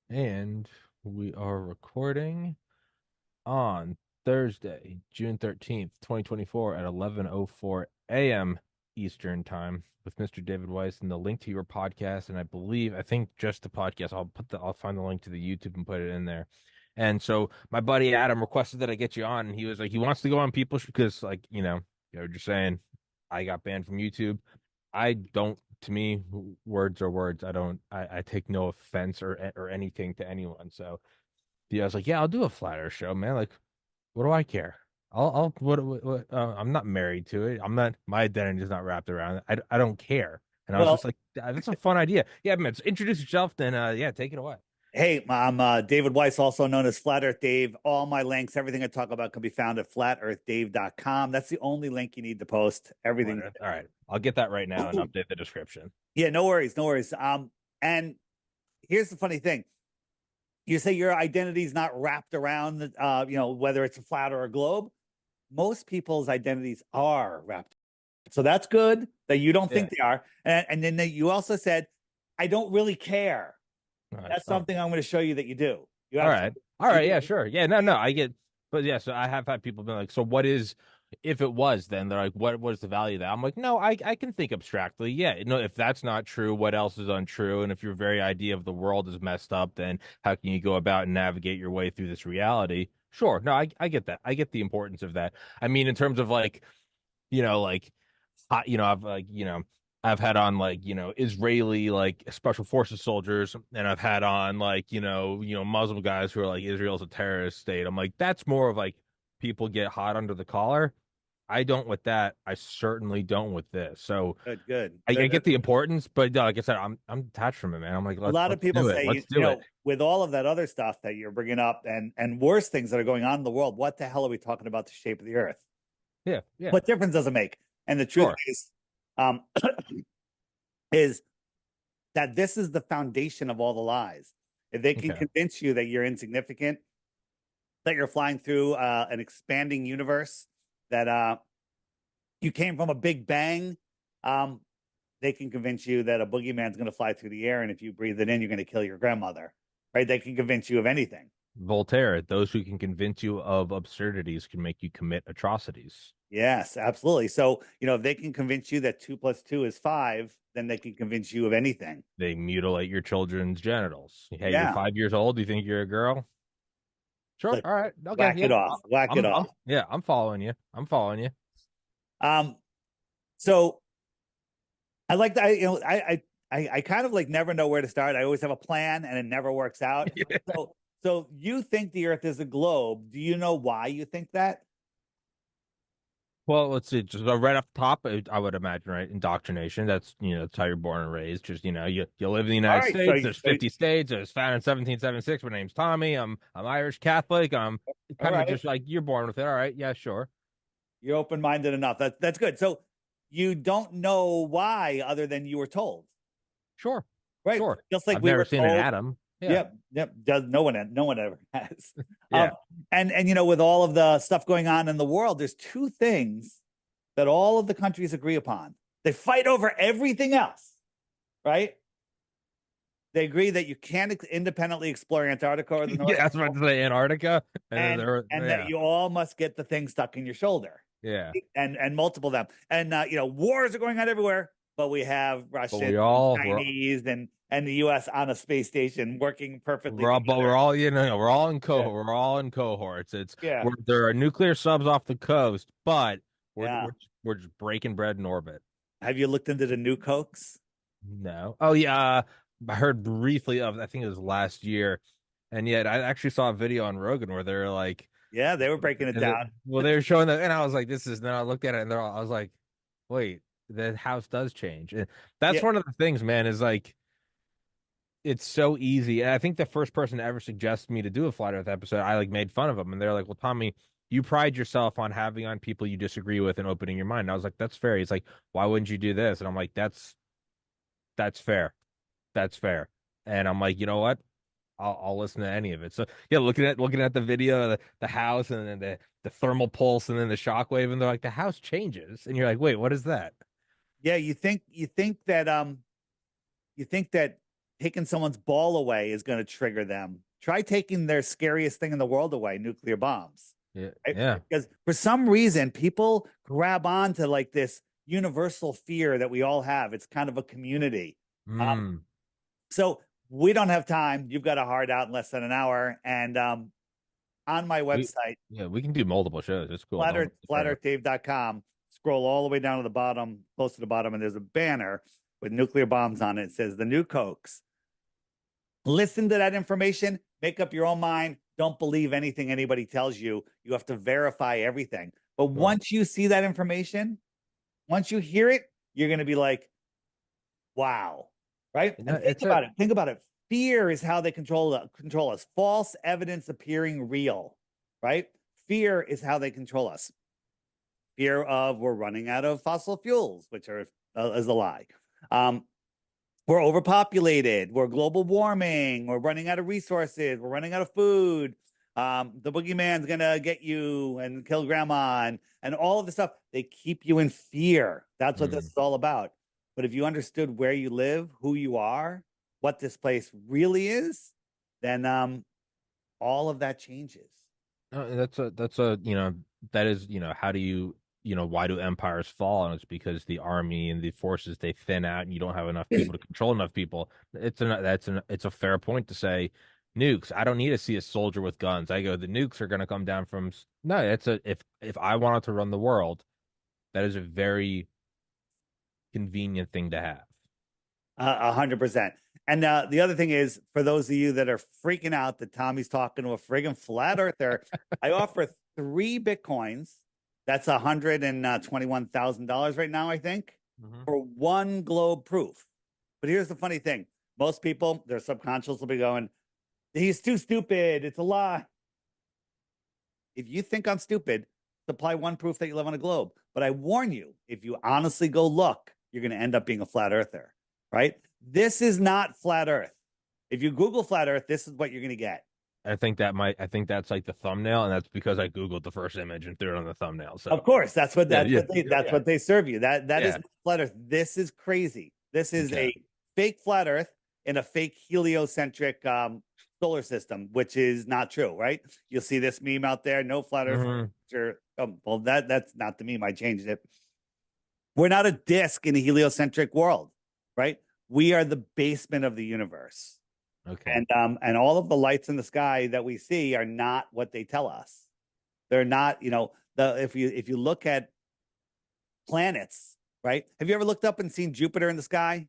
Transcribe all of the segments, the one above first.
And we are recording on Thursday, June 13th, 2024 at 11:04 a.m. Eastern Time with Mr. David Weiss and the link to your podcast. And I think just the podcast. I'll find the link to the YouTube and put it in there. And so my buddy Adam requested that I get you on, and he was like, he wants to go on people because, like, you're just saying I got banned from YouTube. I don't, to me, words are words. I take no offense or anything to anyone. So yeah, I was like, yeah, I'll do a flat earth show, man. Like, what do I care? I'm not married to it. I'm not, my identity is not wrapped around it. I don't care. And I was just Well, like, that's a fun idea. Yeah, man, so introduce yourself, then, yeah, take it away. hey, I'm David Weiss, also known as Flat Earth Dave. All my links, everything I talk about can be found at flatearthdave.com. That's the only link you need to post. All Everything. right. I'll get that right now and update the description. Yeah, no worries, no worries. And here's the funny thing. You say your identity is not wrapped around, whether it's a flat or a globe. Most people's identities are wrapped. So that's good that you don't Yeah. think they are. And then you also said, I don't really care. That's Oh, something I'm going to show you that you do. You all actually, right. All you right. do. Yeah, sure. Yeah, no, I get, but yeah, so I have had people be like, so what is, if it was, then they're like, what is the value of that? I'm like, no, I can think abstractly. Yeah, no, if that's not true, what else is untrue? And if your very idea of the world is messed up, then how can you go about and navigate your way through this reality? Sure. No, I get that. I get the importance of that. I mean, in terms of like, like I've had on like, Israeli like special forces soldiers, and I've had on like, Muslim guys who are like Israel's a terrorist state. I'm like, that's more of like people get hot under the collar. I don't with that. I certainly don't with this. So Good, good, I good. get the importance, but like I said, I'm detached from it, man. I'm like, A lot of let's people do it. say, Let's do it. with all of that other stuff that you're bringing up and worse things that are going on in the world, what the hell are we talking about the shape of the earth? Yeah, yeah, What difference does it make? And the truth sure. um, is that this is the foundation of all the lies. If they can Okay. convince you that you're insignificant, that you're flying through an expanding universe, that you came from a big bang, um, they can convince you that a boogeyman's going to fly through the air, and if you breathe it in, you're going to kill your grandmother. Right? They can convince you of anything. Voltaire, those who can convince you of absurdities can make you commit atrocities. Yes, absolutely. So, if they can convince you that 2 plus 2 is 5, then they can convince you of anything. They mutilate your children's genitals. Hey, you're Yeah. 5 years old. Do you think you're a girl? Sure. Look, All right. Okay. whack it Yeah. off. Whack it off. Yeah. I'm following you. I'm following you. Um, so I like that. I kind of like never know where to start. I always have a plan and it never works out. So you think the earth is a globe. Do you know why you think that? Well, let's see. Just right off the top, I would imagine, right? Indoctrination. That's how you're born and raised. Just, you live in the All United right. So, States. There's 50 states. It was founded in 1776. My name's Tommy. I'm Irish Catholic. I'm all kind of right. just like you're born with it. All right. Yeah, sure. You're open-minded enough. That's good. So you don't know why other than you were told, Sure. right? Sure. Just like I've we never were seen an told. atom. Yeah. Yep, yep. Does no one ever has. Yeah. And with all of the stuff going on in the world, there's two things that all of the countries agree upon. They fight over everything else, right? They agree that you can't independently explore Antarctica or the North Yeah, I was about to say Antarctica, and then and there, and that yeah, you all must get the thing stuck in your shoulder. yeah. And multiple of them. And wars are going on everywhere, but we have But Russians we and all Chinese and the US on a space station working perfectly we're together. all we're all in Yeah. cohorts. Yeah. There are nuclear subs off the coast, but we're Yeah. we're we're just breaking bread in orbit. Have you looked into the new Cokes? No. Oh yeah, I heard briefly of. I think it was last year, and yet I actually saw a video on Rogan where they're like, Yeah, they were breaking it and down. they were showing that, and I was like, this is. Then I looked at it, and I was like, wait, the house does change. And that's Yeah. one of the things, man. Is like it's so easy. And I think the first person to ever suggest me to do a flat earth episode, I like made fun of them. And they're like, well, Tommy, you pride yourself on having on people you disagree with and opening your mind. And I was like, that's fair. He's like, why wouldn't you do this? And I'm like, that's fair. That's fair. And I'm like, you know what? I'll listen to any of it. So yeah, looking at the video, the house and then the thermal pulse and then the shockwave, and they're like, the house changes. And you're like, wait, what is that? Yeah, you think that taking someone's ball away is going to trigger them. Try taking their scariest thing in the world away, nuclear bombs. Yeah. Right? Yeah. Because for some reason, people grab on to like this universal fear that we all have. It's kind of a community. Mm. So we don't have time. You've got a hard out in less than an hour. And on my We website, yeah, we can do multiple shows. It's cool. Don't flatearthdave.com, scroll all the way down to the bottom, close to the bottom, and there's a banner with nuclear bombs on it. It says the new Cokes. Listen to that information, make up your own mind. Don't believe anything anybody tells you. You have to verify everything. But Sure. once you see that information, once you hear it, you're going to be like, wow. Right? You know, And think it's a about it. Think about it. Fear is how they control us. False evidence appearing real, right? Fear is how they control us. Fear of we're running out of fossil fuels, which are is a lie. We're overpopulated. We're global warming. We're running out of resources. We're running out of food. The boogeyman's gonna get you and kill grandma and all of the stuff. They keep you in fear. That's what this is all about. But if you understood where you live, who you are, what this place really is, then all of that changes. that's a that is how do why do empires fall? And it's because the army and the forces they thin out, and you don't have enough people to control enough people. It's a fair point to say nukes. I don't need to see a soldier with guns. I go, the nukes are going to come down from no. It's a if I wanted to run the world, that is a very convenient thing to have. 100%. And the other thing is, for those of you that are freaking out that Tommy's talking to a friggin' flat earther, I offer 3 Bitcoins. That's $121,000 right now, I think, for one globe proof. But here's the funny thing. Most people, their subconscious will be going, he's too stupid. It's a lie. If you think I'm stupid, supply one proof that you live on a globe. But I warn you, if you honestly go look, you're going to end up being a flat earther, right? This is not flat earth. If you Google flat earth, this is what you're going to get. I think that's like the thumbnail, and that's because I Googled the first image and threw it on the thumbnail. So Of course, that's what yeah, what they serve you. That is yeah. not flat earth. This is crazy. This is Okay. a fake flat earth in a fake heliocentric solar system, which is not true, right? You'll see this meme out there, no flat earth. Well, that's not the meme. I changed it. We're not a disk in a heliocentric world, right? We are the basement of the universe. Okay. And all of the lights in the sky that we see are not what they tell us. They're not, if you look at planets, right? Have you ever looked up and seen Jupiter in the sky?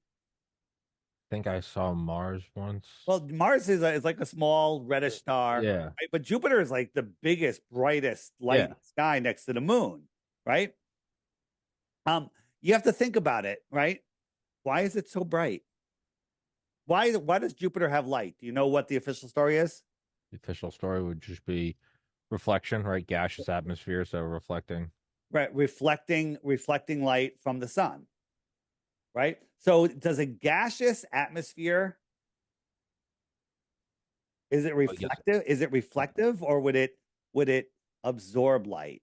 I think I saw Mars once. Well, Mars is like a small reddish star, Yeah. right? But Jupiter is like the biggest, brightest light in the sky next to the moon, right? You have to think about it, right? Why is it so bright? Why does Jupiter have light? Do you know what the official story is? The official story would just be reflection, right? Gaseous atmosphere, so reflecting. Right, reflecting light from the sun. Right? So does a gaseous atmosphere, is it reflective? Is it reflective, or would it absorb light?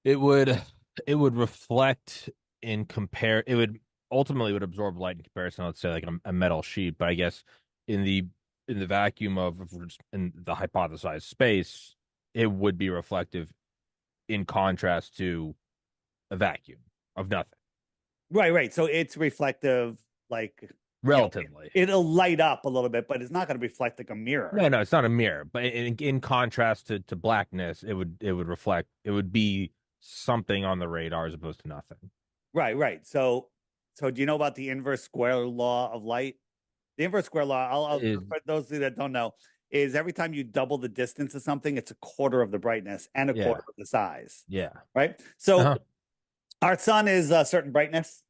It would reflect in compare it would ultimately would absorb light in comparison, let's say like a metal sheet, but I guess in the vacuum of in the hypothesized space, it would be reflective in contrast to a vacuum of nothing. Right. So it's reflective, like Relatively. It'll light up a little bit, but it's not going to reflect like a mirror. No, it's not a mirror, but in contrast to blackness, it would reflect. It would be something on the radar as opposed to nothing. Right. So do you know about the inverse square law of light? The inverse square law, for those of you that don't know, is every time you double the distance of something, it's a quarter of the brightness and a quarter of the size. Yeah. Right. So our sun is a certain brightness,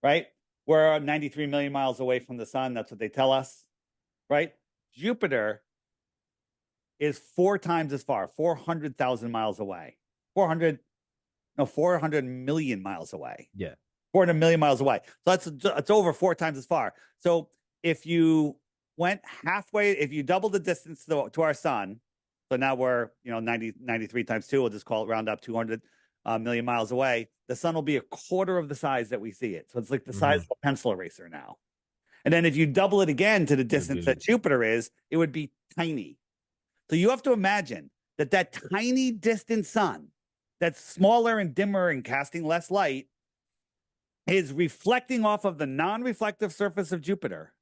right? We're 93 million miles away from the sun. That's what they tell us, right? Jupiter is 4 times as far, 400,000 miles away. 400 million miles away. Yeah. 400 million miles away. So it's over 4 times as far. So if you went halfway, if you double the distance to our sun, so now we're 93 times 2, we'll just call it round up 200 million miles away, the sun will be a quarter of the size that we see it. So it's like the size of a pencil eraser now. And then if you double it again to the It would distance be that Jupiter is, it would be tiny. So you have to imagine that that tiny distant sun that's smaller and dimmer and casting less light is reflecting off of the non-reflective surface of Jupiter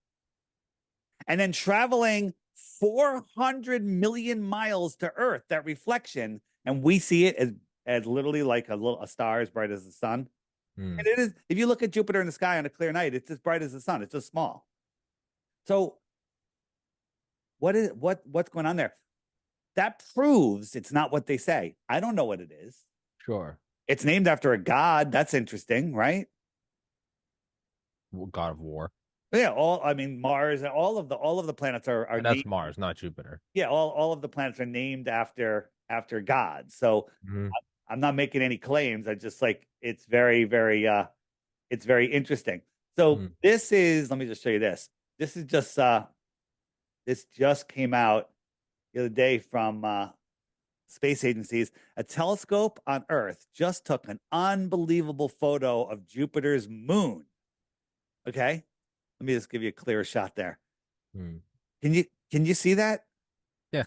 and then traveling 400 million miles to Earth, that reflection, and we see it as literally like a star as bright as the sun. hmm, And it is, if you look at Jupiter in the sky on a clear night, it's as bright as the sun. It's just small. So what's going on there? That proves it's not what they say. I don't know what it is. sure. It's named after a god. That's interesting, right? God of War. Yeah, I mean Mars, all of the planets are And that's named. Mars, not Jupiter. Yeah, all of the planets are named after gods. So Hmm. I'm not making any claims. I just like it's it's very interesting. So Hmm. this is, let me just show you this. This is just this just came out the other day from space agencies. A telescope on Earth just took an unbelievable photo of Jupiter's moon. Okay? Let me just give you a clearer shot there. Hmm. Can you see that? Yeah.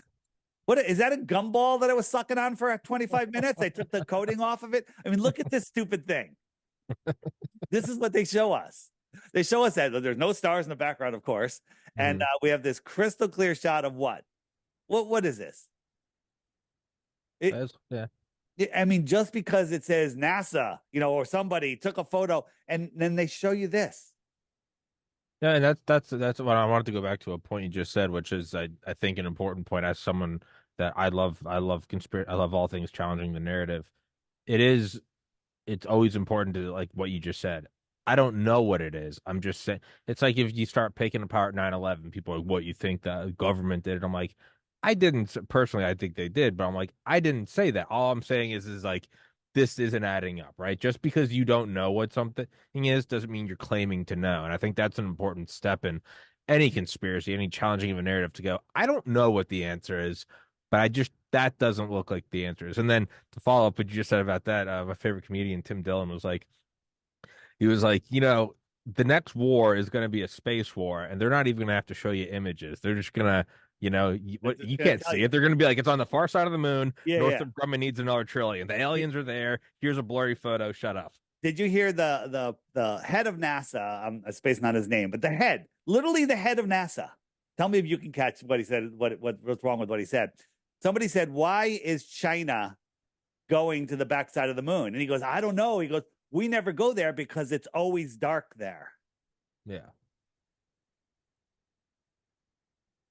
What is that, a gumball that I was sucking on for 25 minutes? I took the coating off of it. I mean, look at this stupid thing. This is what they show us. They show us that there's no stars in the background, of course, and Hmm. we have this crystal clear shot of what? What is this? It, Yeah. I mean, just because it says NASA, or somebody took a photo, and then they show you this. Yeah, and that's what I wanted to go back to a point you just said, which is I think an important point as someone that I love conspiracy, I love all things challenging the narrative. It is it's always important to like what you just said. I don't know what it is. I'm just saying it's like if you start picking apart 9/11, people are like, what you think the government did? I'm like, I didn't personally, I think they did, but I'm like, I didn't say that. All I'm saying is like this isn't adding up, right? Just because you don't know what something is doesn't mean you're claiming to know. And I think that's an important step in any conspiracy, any challenging of a narrative to go, I don't know what the answer is, but that doesn't look like the answer is. And then to follow up what you just said about that, my favorite comedian, Tim Dillon, he was like, the next war is going to be a space war, and they're not even going to have to show you images. They're just going to, It's what just you gonna can't tell see you. it. They're going to be like, it's on the far side of the moon. Yeah, yeah. Northrop Grumman needs another trillion. The aliens are there. Here's a blurry photo. Shut up. Did you hear the head of NASA? I'm space not his name, but the head, literally the head of NASA. Tell me if you can catch what he said. What's wrong with what he said? Somebody said, "Why is China going to the backside of the moon?" And he goes, "I don't know." He goes, "We never go there because it's always dark there." Yeah.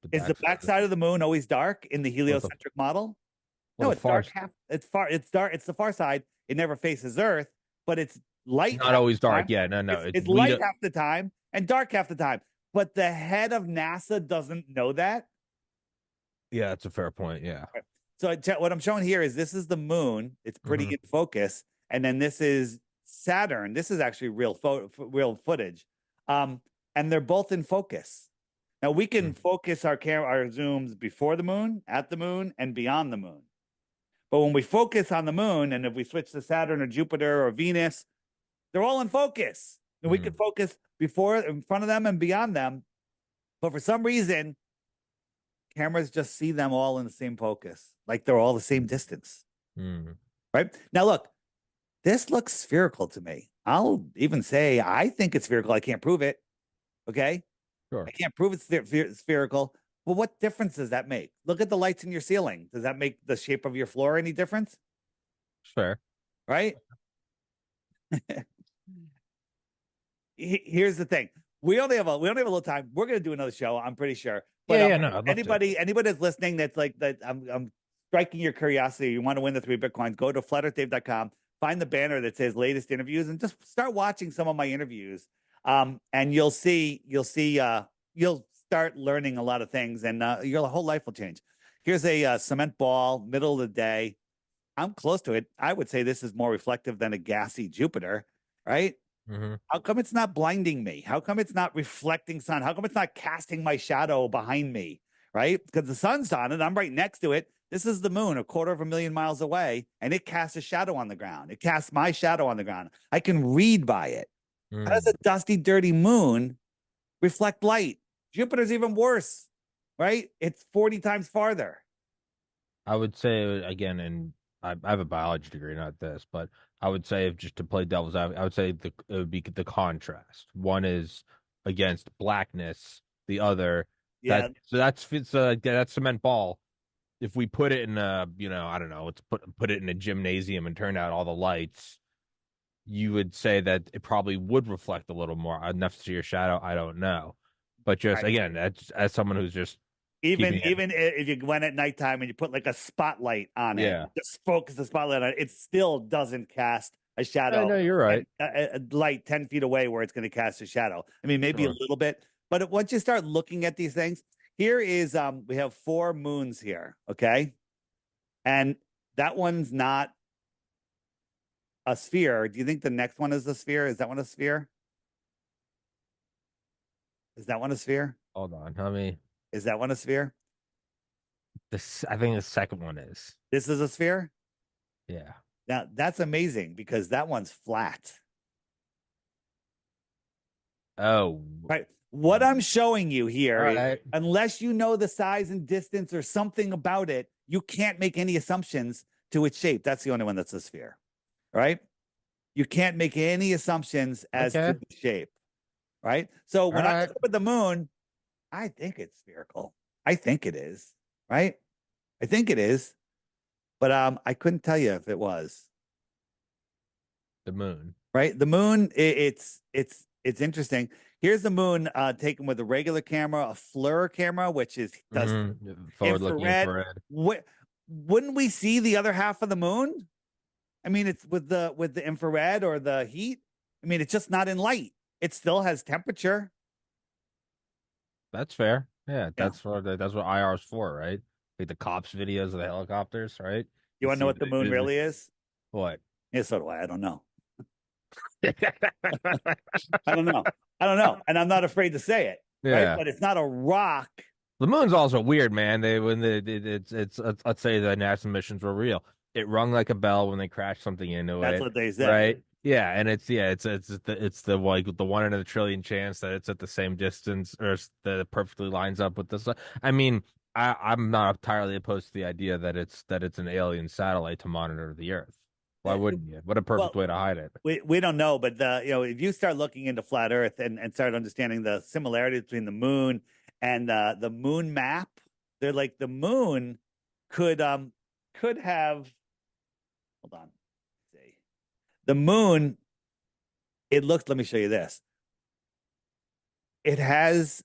The Is the backside of backside of the moon always dark in the well, the heliocentric model? well, No, the it's far dark half. It's far. It's dark. It's the far side. It never faces Earth, but it's light not half always the dark. time. Yeah, no. It's light half the time and dark half the time. But the head of NASA doesn't know that. Yeah, that's a fair point. Yeah. So what I'm showing here is this is the moon. It's pretty Hmm. in focus, and then this is Saturn. This is actually real footage, um, and they're both in focus. Now we can focus our zooms before the moon, at the moon, and beyond the moon. But when we focus on the moon, and if we switch to Saturn or Jupiter or Venus, they're all in focus. And we can Hmm. focus before, in front of them, and beyond them. But for some reason, cameras just see them all in the same focus, like they're all the same distance. Hmm. Right? Now, look, this looks spherical to me. I'll even say I think it's spherical. I can't prove it. Okay. I Sure. can't prove it's spherical. But what difference does that make? Look at the lights in your ceiling. Does that make the shape of your floor any difference? Fair. Right? Here's the thing. We only have a little time. We're gonna do another show, I'm pretty sure. But Yeah, yeah, no, I'd love to. anybody that's listening that's like that, I'm striking your curiosity. You want to win the 3 Bitcoins, go to flatearthdave.com, find the banner that says latest interviews, and just start watching some of my interviews. And you'll start learning a lot of things, and your whole life will change. Here's a cement ball, middle of the day. I'm close to it. I would say this is more reflective than a gassy Jupiter, right? Hmm. How come it's not blinding me? How come it's not reflecting sun? How come it's not casting my shadow behind me? Right? Because the sun's on it. I'm right next to it. This is the moon, a quarter of a million miles away, and it casts a shadow on the ground. It casts my shadow on the ground. I can read by it. How does a Hmm. dusty, dirty moon reflect light. Jupiter's even worse, right? It's 40 times farther. I would say again, and I have a biology degree, not this, but I would say if just to play devil's advocate, I would say it would be the contrast. One is against blackness, the other Yeah, that's cement ball. If we put it in a, I don't know, let's put it in a gymnasium and turn out all the lights, you would say that it probably would reflect a little more enough to see your shadow. I don't know, but just right. again, that's as someone who's just Even keeping it, even if you went at nighttime and you put like a spotlight on it, yeah. just focus the spotlight on it, it still doesn't cast a I know shadow you're and right. a light 10 feet away where it's going to cast a shadow. I mean, maybe a Sure. little bit, but once you start looking at these things, here is we have 4 moons here, okay? And that one's not a sphere. Do you think the next one is a sphere? Is that one a sphere? Is that one a sphere? Hold on. Let me. Is that one a sphere? This I think the second one is. This is a sphere? Yeah. Now, that's amazing because that one's flat. Oh. Right. What I'm showing you All here is right. unless you know the size and distance or something about it, you can't make any assumptions to its shape. That's the only one that's a sphere, right? You can't make any assumptions as to Okay. the shape, right? So All when I right. look up at the moon, I think it's spherical. I think it is, right? I think it is, but I couldn't tell you if it was. The moon. Right? The moon, it's interesting. Here's the moon taken with a regular camera, a FLIR camera, which is does Forward-looking infrared. infrared. Wouldn't we see the other half of the moon? I mean, it's with the infrared or the heat. I mean, it's just not in light. It still has temperature. That's fair. Yeah, Yeah. that's what IR is for, right? Like the cops videos of the helicopters, right? You You want to know see what the moon really is? what? Yeah, so do I. I don't know. Yeah. I don't know. I don't know. And I'm not afraid to say it, right? But it's not a rock. The moon's also weird, man. They when the it's let's say the NASA missions were real. It rung like a bell when they crashed something into That's it, what they say. right? Yeah, and it's the like the 1 in a trillion chance that it's at the same distance or that it perfectly lines up with the sun. I mean, I'm not entirely opposed to the idea that it's an alien satellite to monitor the Earth. Why Uh, wouldn't you? What a perfect Well, way to hide it. we don't know, but if you start looking into flat Earth and start understanding the similarities between the moon and the moon map, they're like the moon could have hold on. Let's see. The moon, it looks, let me show you this. It has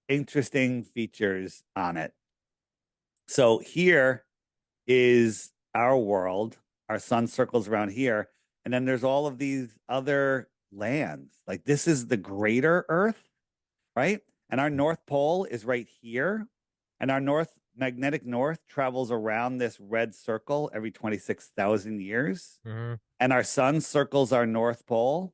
interesting features on it. So here is our world. Our sun circles around here. And then there's all of these other lands. Like this is the greater Earth, right? And our North Pole is right here. And our magnetic north travels around this red circle every 26,000 years. Hmm. And our sun circles our North Pole,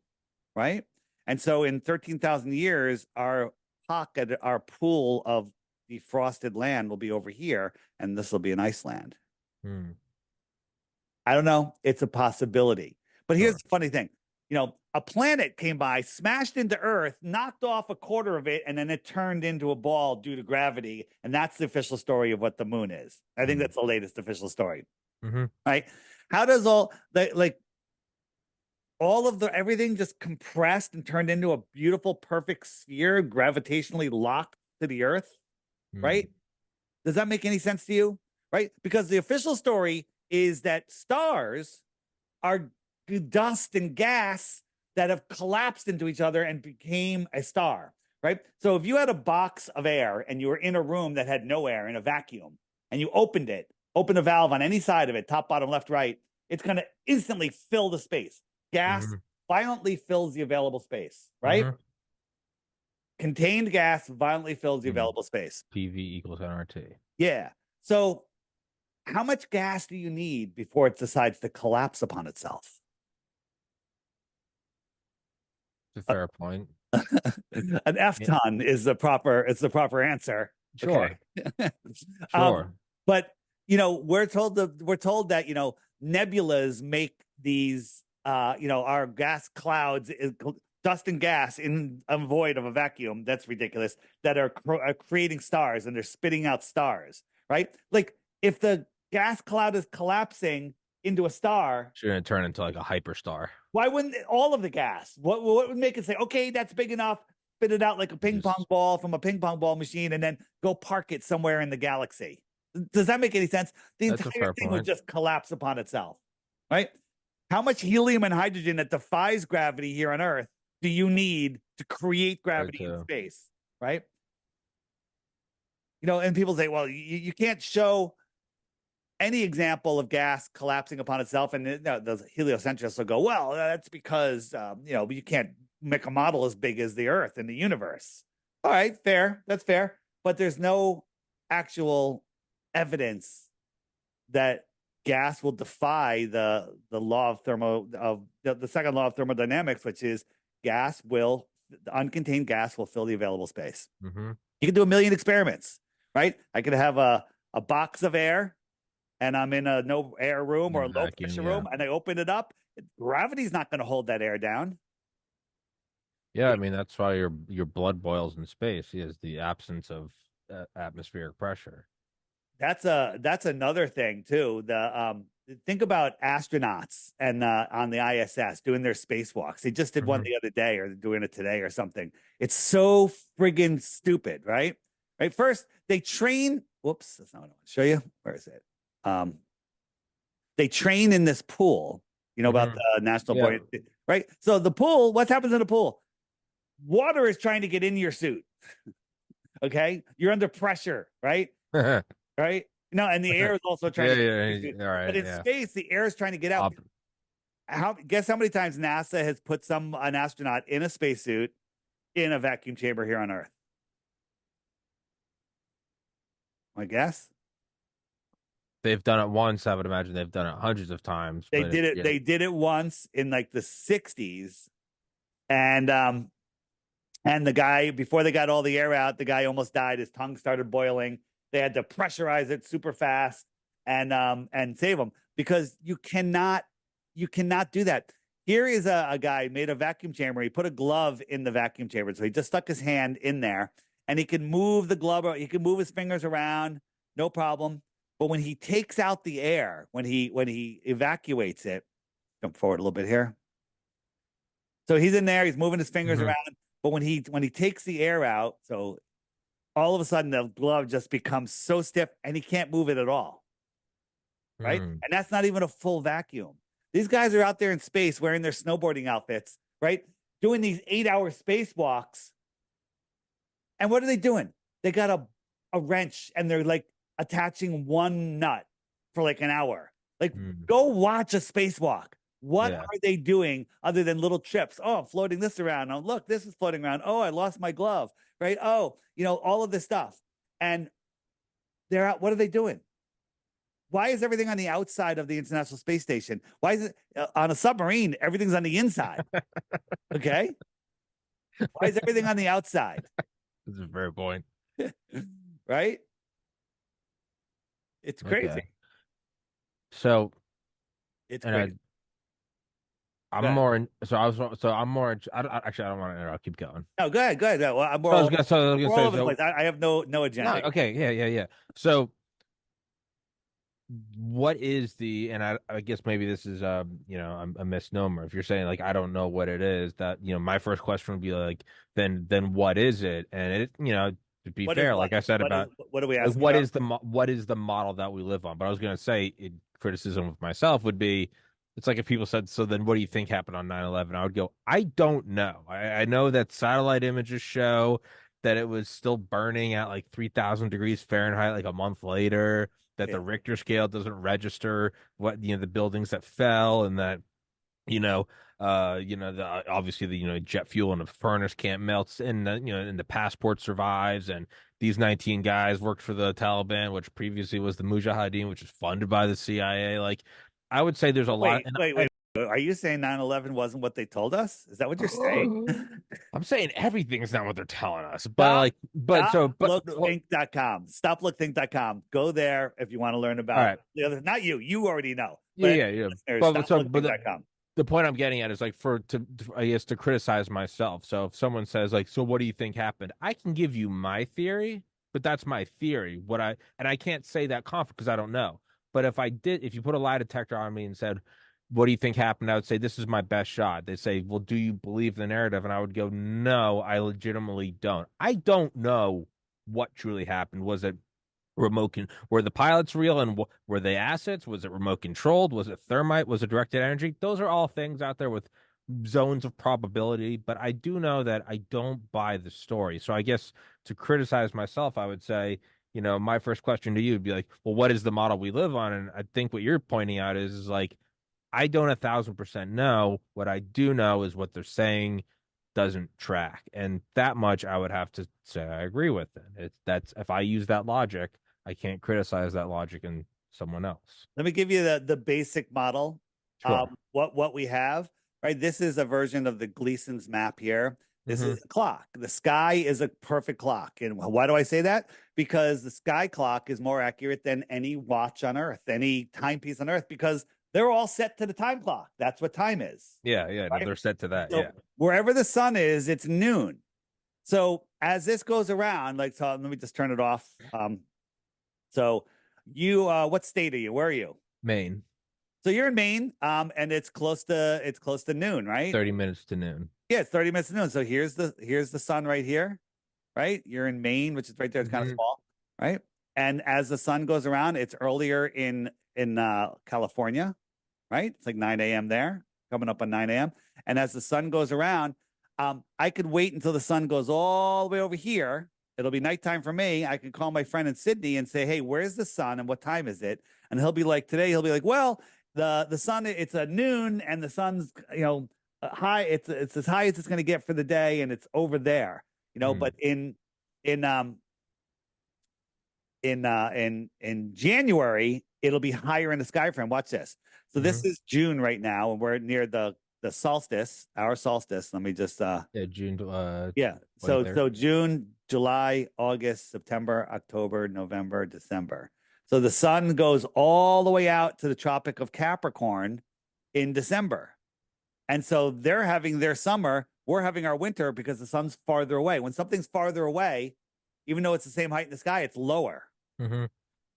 right? And so in 13,000 years, our pocket, our pool of defrosted land will be over here, and this will be an Iceland. Hmm. I don't know. It's a possibility. But here's Sure. the funny thing. A planet came by, smashed into Earth, knocked off a quarter of it, and then it turned into a ball due to gravity. And that's the official story of what the moon is. I think Hmm. that's the latest official story, Hmm. right? How does all of the everything just compressed and turned into a beautiful, perfect sphere, gravitationally locked to the Earth, Hmm. right? Does that make any sense to you? Right? Because the official story is that stars are dust and gas that have collapsed into each other and became a star, right? So if you had a box of air and you were in a room that had no air in a vacuum and you open a valve on any side of it, top, bottom, left, right, it's going to instantly fill the space. Gas Hmm. violently fills the available space, right? Hmm. Contained gas violently fills the Hmm. available space. PV equals NRT. Yeah. So how much gas do you need before it decides to collapse upon itself? It's a fair point. An F Yeah. ton is the proper answer. Okay. Sure. um, Sure. but we're told that nebulas make these our gas clouds dust and gas in a void of a vacuum. That's ridiculous. That are creating stars and they're spitting out stars, right? Like if the gas cloud is collapsing into a star, Shouldn't turn into like a hyperstar. why wouldn't all of the gas? What would make it say, okay, that's big enough, spit it out like a ping pong Just ball from a ping pong ball machine, and then go park it somewhere in the galaxy? Does that make any sense? The that's a entire fair thing would point. just collapse upon itself, right? How much helium and hydrogen that defies gravity here on Earth do you need to create Very gravity in too. space, right? And people say, well, you can't show any example of gas collapsing upon itself, and the heliocentrists will go, well, that's because you can't make a model as big as the Earth in the universe. All right, fair, that's fair, but there's no actual evidence that gas will defy the law of the second law of thermodynamics, which is the uncontained gas will fill the available space. Mm-hmm. You can do a million experiments, right? I could have a box of air and I'm in a no air room or a low Vacuum, pressure yeah. room and I open it up. Gravity's not going to hold that air down. Yeah, I mean that's why your blood boils in space is the absence of atmospheric pressure. That's another thing too. Think about astronauts and on the ISS doing their spacewalks. They just did one Mm-hmm. the other day, or they're doing it today, or something. It's so friggin' stupid, right? Right. First, they train. Whoops, that's not what I want to show you. Where is it? Um, they train in this pool. You know about Mm-hmm. the National Yeah. Buoyancy, right? So the pool. What happens in the pool? Water is trying to get in your suit. Okay, you're under pressure, right? Yeah, Right? No, and the air is also trying yeah, to get yeah. you. All But right, in yeah. space, the air is trying to get out. Up. Guess how many times NASA has put an astronaut in a spacesuit in a vacuum chamber here on Earth? I guess They've done it once. I would imagine they've done it hundreds of times. they But did it. yeah. They did it once in like the '60s, and the guy, before they got all the air out, the guy almost died. His tongue started boiling. They had to pressurize it super fast and save him, because you cannot do that. Here is a guy made a vacuum chamber. He put a glove in the vacuum chamber, so he just stuck his hand in there, and he can move the glove. He can move his fingers around, no problem. But when he takes out the air, when he evacuates it, jump forward a little bit here. So he's in there. He's moving his fingers Mhm. around. But when he takes the air out, so all of a sudden the glove just becomes so stiff and he can't move it at all. Right. Mhm. And that's not even a full vacuum. These guys are out there in space wearing their snowboarding outfits, right? Doing these 8-hour spacewalks. And what are they doing? They got a wrench and they're like attaching one nut for like an hour. Like, Mhm. go watch a spacewalk. What Yeah. are they doing other than little trips? Oh, I'm floating this around. Oh, look, this is floating around. Oh, I lost my glove. Right. Oh, all of this stuff. And they're out. What are they doing? Why is everything on the outside of the International Space Station? Why is it on a submarine? Everything's on the inside. Okay. Why is everything on the outside? That's a fair point. Right. It's crazy. Okay. So, It's and crazy. I'm Good. more in, so I was so I'm more in, I don't want to interrupt. Keep going. No, go ahead. Go ahead. Well, So I was gonna we're all say over the so place. I have no no, agenda. okay, yeah. So what is the, and I guess maybe this is a misnomer if you're saying like I don't know what it is, that my first question would be like, then what is it? And it, to be What is fair, what? like I said about What are we like asking about? what is the model that we live on. But I was gonna say criticism of myself would be, it's like if people said, so then what do you think happened on 9/11? I would go, I don't know. I know that satellite images show that it was still burning at like 3,000 degrees Fahrenheit like a month later, that Yeah. the Richter scale doesn't register what the buildings that fell, and that obviously the jet fuel in the furnace can't melt, and and the passport survives, and these 19 guys worked for the Taliban, which previously was the Mujahideen, which is funded by the CIA. Like, I would say there's a lot, Wait, wait, wait. Are you saying 9/11 wasn't what they told us? Is that what you're saying? I'm saying everything is not what they're telling us, but Stop, like, stoplookthink.com. Stoplookthink.com. Go there if you want to learn all about right, the other. Not you. You already know. yeah, But yeah, yeah, listeners, but stoplookthink.com. the point I'm getting at is like I guess to criticize myself. So if someone says like, so what do you think happened? I can give you my theory, but that's my theory. I can't say that confident because I don't know. But if you put a lie detector on me and said, what do you think happened? I would say this is my best shot. They say, well, do you believe the narrative? And I would go, no, I legitimately don't. I don't know what truly happened. Was it were the pilots real and were they assets? Was it remote controlled? Was it thermite? Was it directed energy? Those are all things out there with zones of probability, but I do know that I don't buy the story. So I guess to criticize myself, I would say, my first question to you would be like, well, what is the model we live on? And I think what you're pointing out is like, I don't 1,000% know. What I do know is what they're saying doesn't track. And that much I would have to say I agree with it. That's if I use that logic, I can't criticize that logic in someone else. Let me give you the basic model. Sure. What we have, right? This is a version of the Gleason's map here. This Mm-hmm. is a clock. The sky is a perfect clock. And why do I say that? Because the sky clock is more accurate than any watch on Earth, any timepiece on Earth, because they're all set to the time clock. That's what time is, Yeah, yeah, no, right? they're set to that. So Yeah. wherever the sun is, it's noon. So as this goes around, like, so let me just turn it off. So you, what state are you? Where are you? Maine, So you're in Maine, and it's close to noon, right? 30 minutes to noon. Yeah, it's 30 minutes to noon. So here's the sun right here, right? You're in Maine, which is right there. It's kind of Mm-hmm. small, right? And as the sun goes around, it's earlier in California, right? It's like 9 a.m. there, coming up on 9 a.m. And as the sun goes around, I could wait until the sun goes all the way over here. It'll be nighttime for me. I can call my friend in Sydney and say, "Hey, where's the sun and what time is it?" And he'll be like, "Today." He'll be like, "Well, the sun, it's a noon and the sun's high. It's as high as it's going to get for the day, and it's over there, Mm-hmm. But in in January, it'll be higher in the sky frame. Watch this. So Mm-hmm. this is June right now, and we're near the solstice, our solstice. Let me just Yeah, June yeah. So 23rd. so June, July, August, September, October, November, December. So the sun goes all the way out to the Tropic of Capricorn in December. And so they're having their summer, we're having our winter because the sun's farther away. When something's farther away, even though it's the same height in the sky, it's lower, Mm-hmm.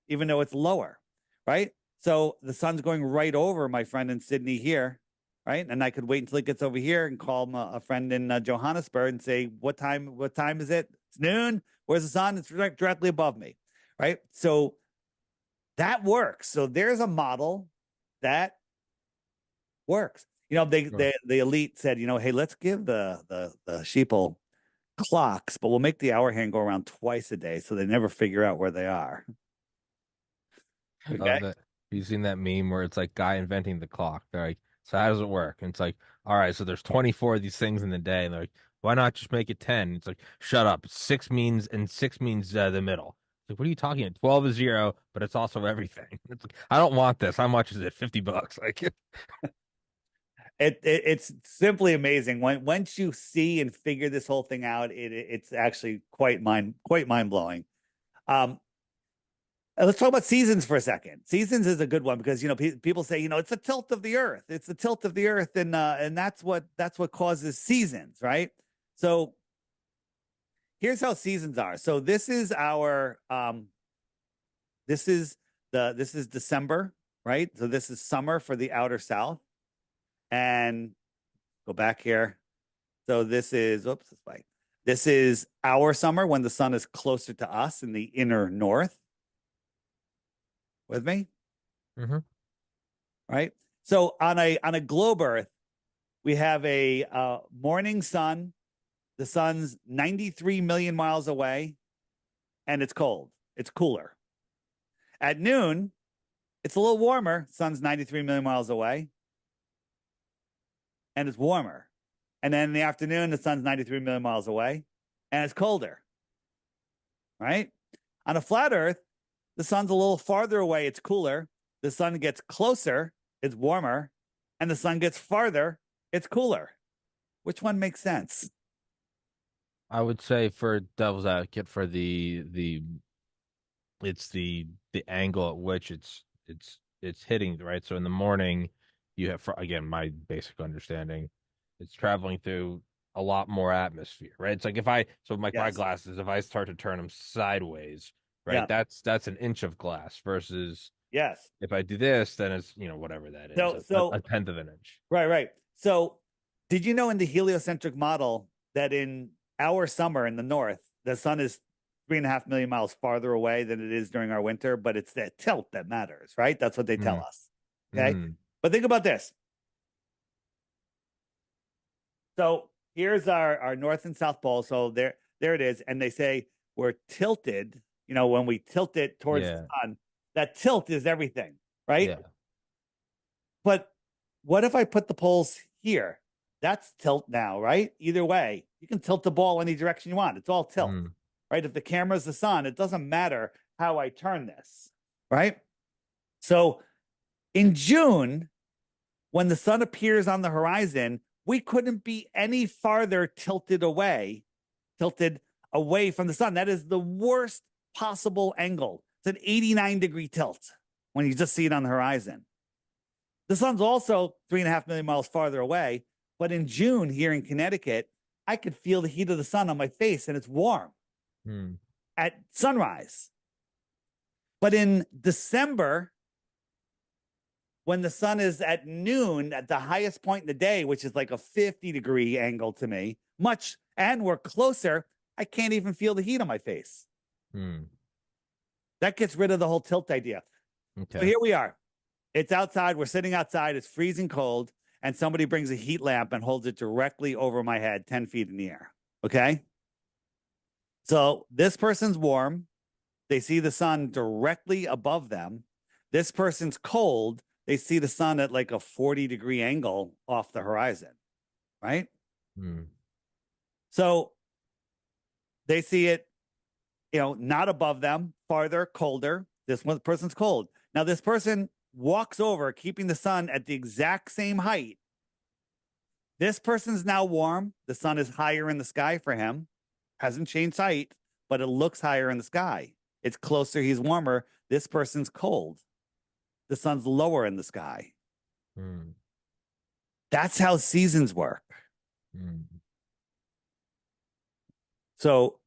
even though it's lower, right? So the sun's going right over my friend in Sydney here, right? And I could wait until it gets over here and call a friend in Johannesburg and say, "What time? What time is it? It's noon. Where's the sun? It's directly above me, right?" So that works. So there's a model that works. Sure. The elite said, "Hey, let's give the sheeple clocks, but we'll make the hour hand go around twice a day, so they never figure out where they are." Okay. That you've seen that meme where it's like guy inventing the clock. They're like, so how does it work? And it's like, all right, so there's 24 of these things in the day. And they're like, why not just make it 10? It's like, shut up. Six means the middle. It's like, what are you talking about? 12 is zero, but it's also everything. It's like, I don't want this. How much is it? $50. Like, It's simply amazing when once you see and figure this whole thing out. It's actually quite mind blowing. Um, let's talk about seasons for a second. Seasons is a good one because people say it's the tilt of the Earth. It's the tilt of the Earth, and that's what causes seasons, right? So here's how seasons are. So this is December, right? So this is summer for the outer South, and go back here. So this is, oops, it's like, this is our summer when the sun is closer to us in the inner north. With me, hmm right? So on a globe Earth, we have a morning sun. The sun's 93 million miles away, and it's cold. It's cooler. At noon, it's a little warmer. Sun's 93 million miles away, and it's warmer. And then in the afternoon, the sun's 93 million miles away, and it's colder, right? On a flat Earth, the sun's a little farther away, it's cooler. The sun gets closer, it's warmer. And the sun gets farther, it's cooler. Which one makes sense? I would say for devil's advocate for the it's the angle at which it's hitting, right? So in the morning, you have, again, my basic understanding, it's traveling through a lot more atmosphere, right? It's like if I, so like my Yes. glasses, if I start to turn them sideways, right, Yeah. that's an inch of glass versus Yes. if I do this, then it's, whatever that is, So, so a tenth of an inch. right, right. So, did you know in the heliocentric model that in our summer in the north, the sun is 3.5 million miles farther away than it is during our winter, but it's that tilt that matters, right? That's what they tell Mm, us. Okay. mm, But think about this. So here's our north and south pole. So there it is. And they say we're tilted, when we tilt it towards the yeah, sun, that tilt is everything, right? yeah. But what if I put the poles here? That's tilt now, right? Either way, you can tilt the ball any direction you want. It's all tilt, Mm, right? If the camera's the sun, it doesn't matter how I turn this, right? So in June, when the sun appears on the horizon, we couldn't be any farther tilted away from the sun. That is the worst possible angle. It's an 89-degree tilt when you just see it on the horizon. The sun's also 3.5 million miles farther away, but in June here in Connecticut, I could feel the heat of the sun on my face and it's warm mm, at sunrise. But in December, when the sun is at noon at the highest point in the day, which is like a 50-degree angle to me, and we're closer, I can't even feel the heat on my face. mm. That gets rid of the whole tilt idea. So Okay. here we are. It's outside. We're sitting outside. It's freezing cold. And somebody brings a heat lamp and holds it directly over my head, 10 feet in the air. Okay. So this person's warm. They see the sun directly above them. This person's cold. They see the sun at like a 40-degree angle off the horizon. Right. Mm, So they see it, not above them, farther, colder. This one person's cold. Now, this person walks over, keeping the sun at the exact same height. This person's now warm. The sun is higher in the sky for him. Hasn't changed height, but it looks higher in the sky. It's closer. He's warmer. This person's cold. The sun's lower in the sky. mm, That's how seasons work. mm. So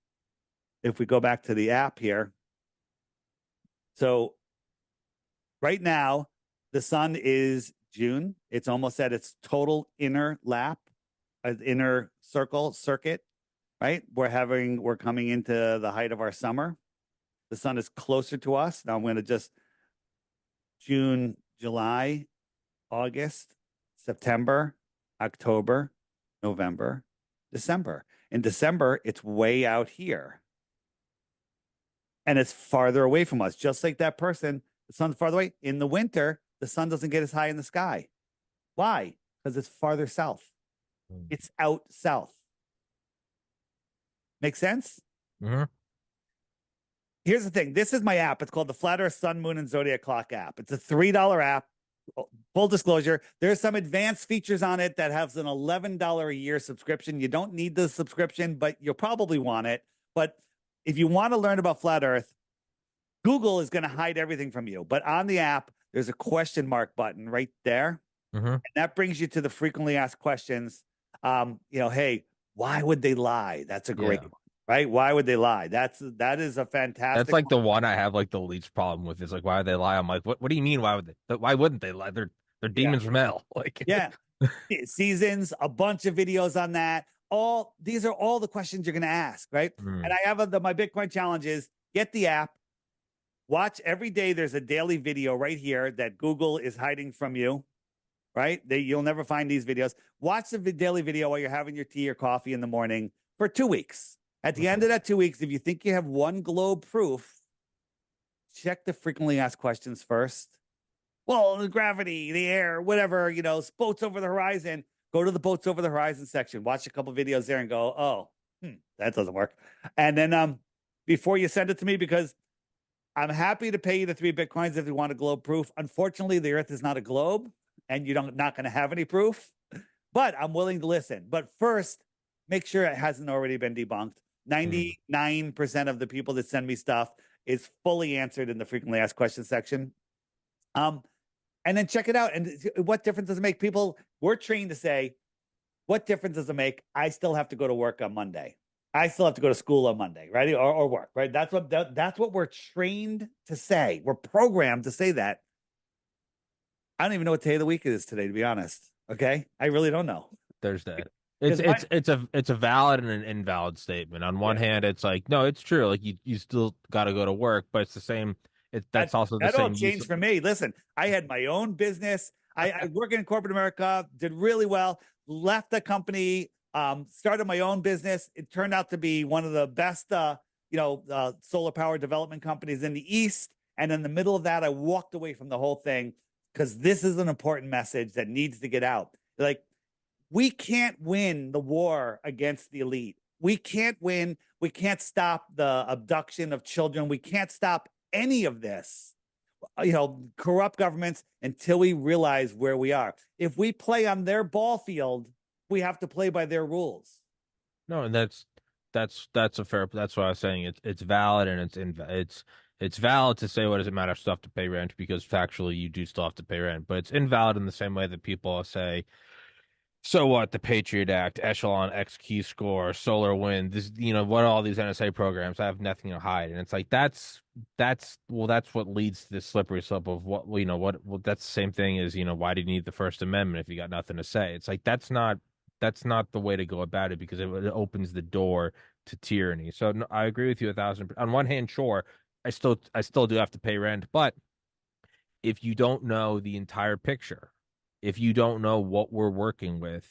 if we go back to the app here, so right now, the sun is June. It's almost at its total inner lap, inner circuit, right? We're coming into the height of our summer. The sun is closer to us. Now I'm going to just June, July, August, September, October, November, December. In December, it's way out here. And it's farther away from us, just like that person. The sun's farther away. In the winter, the sun doesn't get as high in the sky. Why? Because it's farther south. Mm. It's out south. Make sense? Mhm. Here's the thing. This is my app. It's called the Flat Earth Sun, Moon, and Zodiac Clock app. It's a $3 app. Full disclosure, there's some advanced features on it that has an $11 a year subscription. You don't need the subscription, but you'll probably want it. But if you want to learn about flat Earth, Google is going to hide everything from you. But on the app, there's a question mark button right there. Mhm. And that brings you to the frequently asked questions. Hey, why would they lie? That's a great Yeah. one, right? Why would they lie? That is a That's fantastic like one. the one I have like the least problem with is like why would they lie? I'm like, what do you mean why would they? Why wouldn't they lie? They're Yeah. demons from hell. Like Yeah. Seasons, a bunch of videos on that. These are all the questions you're going to ask, right? And mm, I have my Bitcoin challenge is get the app, watch every day. There's a daily video right here that Google is hiding from you, right? You'll never find these videos. Watch the daily video while you're having your tea or coffee in the morning for 2 weeks. At the end okay. of that 2 weeks, if you think you have one globe proof, check the frequently asked questions first. Well, the gravity, the air, whatever, boats over the horizon. Go to the boats over the horizon section, watch a couple videos there and go, oh, that doesn't work. And then before you send it to me, because I'm happy to pay you the 3 Bitcoins if you want a globe proof. Unfortunately, the earth is not a globe and you're not going to have any proof, but I'm willing to listen. But first, make sure it hasn't already been debunked. Mm, 99% of the people that send me stuff is fully answered in the frequently asked questions section. Um, and then check it out. And what difference does it make? People, we're trained to say, what difference does it make? I still have to go to work on Monday. I still have to go to school on Monday, right? Or work, right? That's what we're trained to say. We're programmed to say that. I don't even know what day of the week it is today, to be honest. Okay, I really don't know. Thursday. It's Because it's it's a valid and an invalid statement. On one yeah, hand, it's like, no, it's true. Like you still got to go to work, but it's the same. that That's also the that all same use. changed for me. Listen, I had my own business. I work in corporate America, did really well, left the company, started my own business. It turned out to be one of the best, solar power development companies in the East. And in the middle of that, I walked away from the whole thing because this is an important message that needs to get out. Like, we can't win the war against the elite. We can't win. We can't stop the abduction of children. We can't stop any of this, corrupt governments until we realize where we are. If we play on their ball field, we have to play by their rules. No, and that's a fair. That's what I was saying. It's valid and it's valid to say, what does it matter if you still have to pay rent, because factually you do still have to pay rent, but it's invalid in the same way that people say, so what? The Patriot Act, Echelon, X Key Score, Solar Wind, this, what all these NSA programs, I have nothing to hide. And it's like, that's what leads to this slippery slope of what, well, that's the same thing as, why do you need the First Amendment if you got nothing to say? It's like, that's not the way to go about it, because it opens the door to tyranny. So no, I agree with you 1,000%. On one hand, sure, I still do have to pay rent, but if you don't know the entire picture, if you don't know what we're working with,